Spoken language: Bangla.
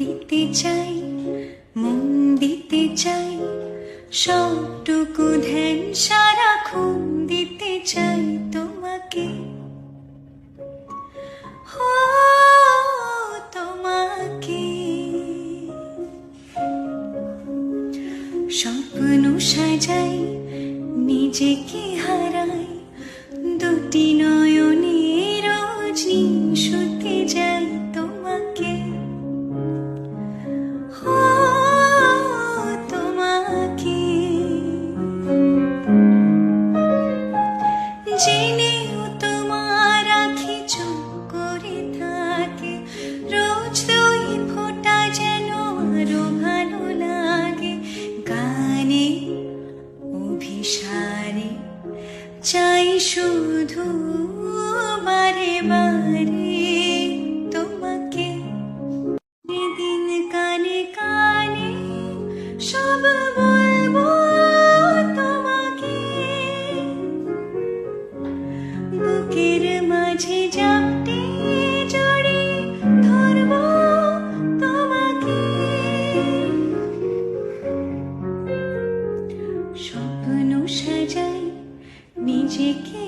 দিতে চাই, মন দিতে চাই, সবটুকু ধ্যান সারাক্ষণ দিতে চাই তোমাকে। ও তোমাকে স্বপ্ন সাজাই, নিজেকে হারাই, দুটি নয়নে রজনী শুতে যাই তোমাকে। ও তোমাকে জেনেও তোমার আঁখি চুপ করে থাকে, রোজ দুই ফোঁটা যেন আরো ভালো লাগে। গানে অভিসারে চাই শুধু বারে বারে তোমাকে। দিন কানে কানে সব বলবো তোমাকে, বুকের মাঝে জাপটে জড়ে ধরবো তোমাকে। স্বপ্ন সাজাই, নিজেকে